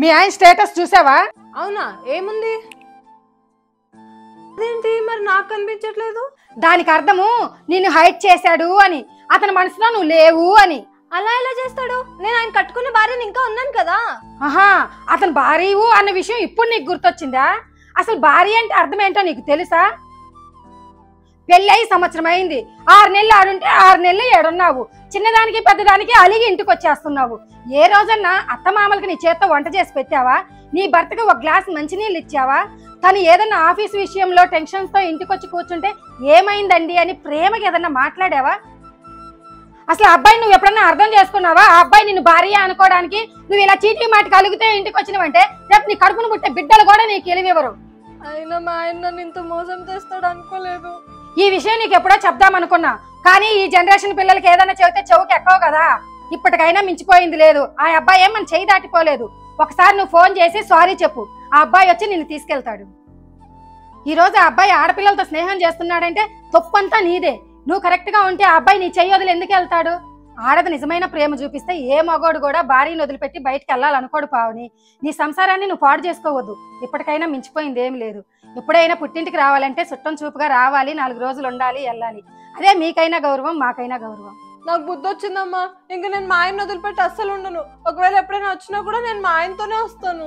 మీ ఆయన స్టేటస్ చూసావా? అవునా, ఏముంది? అదేంటి మరి నాకు కనిపించట్లేదు? దానికి అర్థము నిన్ను హైట్ చేశాడు అని, అతని మనసులో నువ్వు లేవు అని. అలా ఎలా చేస్తాడు? నేను ఆయన కట్టుకున్న భార్యని ఇంకా ఉన్నాను కదా. ఆహా, అతను భార్యవు అన్న విషయం ఇప్పుడు నీకు గుర్తొచ్చిందా? అసలు భార్య అంటే అర్థం ఏంటో నీకు తెలుసా? పెళ్ళయి సంవత్సరం అయింది, 6 నెలలు ఆడుంటే 6 నెలలు ఏడున్నావు. చిన్నదానికి పెద్దదానికి అలిగి ఇంటికి వచ్చేస్తున్నావు. ఏ రోజన్నా అత్తమామలకి నీ చేత్తో వంట చేసి పెట్టావా? నీ భర్తకు ఒక గ్లాస్ మంచినీళ్ళు ఇచ్చావా? తను ఏదన్నా ఆఫీస్ విషయంలో టెన్షన్స్ తో ఇంటికి వచ్చి కూర్చుంటే ఏమైందండి అని ప్రేమకి ఏదన్నా మాట్లాడావా? అసలు అబ్బాయి నువ్వు ఎప్పుడన్నా అర్థం చేసుకున్నావా? ఆ అబ్బాయి నిన్ను భార్య అనుకోవడానికి నువ్వు ఇలా చీటీ మాటకి అలిగితే ఇంటికి వచ్చినవంటే రేపు నీ కడుపును పుట్టే బిడ్డలు కూడా నీకు తెలివివ్వరు. అయినా మా ఆయన నన్ను ఇంత మోసం చేస్తాడు అనుకోలేదు. ఈ విషయం నీకు ఎప్పుడో చెప్దామనుకున్నా, కానీ ఈ జనరేషన్ పిల్లలకి ఏదైనా చెబితే చెవుకి ఎక్కువ కదా. ఇప్పటికైనా మించిపోయింది లేదు. ఆ అబ్బాయి ఏం మన చేయి దాటిపోలేదు. ఒకసారి నువ్వు ఫోన్ చేసి సారీ చెప్పు, ఆ అబ్బాయి వచ్చి నిన్ను తీసుకెళ్తాడు. ఈ రోజు ఆ అబ్బాయి ఆడపిల్లలతో స్నేహం చేస్తున్నాడంటే తప్పంతా నీదే. నువ్వు కరెక్ట్ గా ఉంటే ఆ అబ్బాయి నీ చెయ్యి వదిలి ఎందుకు వెళ్తాడు? ఆడది నిజమైన ప్రేమ చూపిస్తే ఏ మగోడు కూడా భార్యను వదిలిపెట్టి బయటికి వెళ్ళాలనుకోడు పావని. నీ సంసారాన్ని నువ్వు పాడు చేసుకోవద్దు. ఇప్పటికైనా మించిపోయింది ఏం లేదు. ఎప్పుడైనా పుట్టింటికి రావాలంటే చుట్టం చూపుగా రావాలి, 4 రోజులు ఉండాలి, వెళ్ళాలి. అదే మీకైనా గౌరవం, మాకైనా గౌరవం. నాకు బుద్ధి వచ్చిందమ్మా. ఇంకా నేను మా ఆయన వదిలిపెట్టి అస్సలు ఉండను. ఒకవేళ ఎప్పుడైనా వచ్చినా కూడా నేను మా ఆయనతోనే వస్తాను.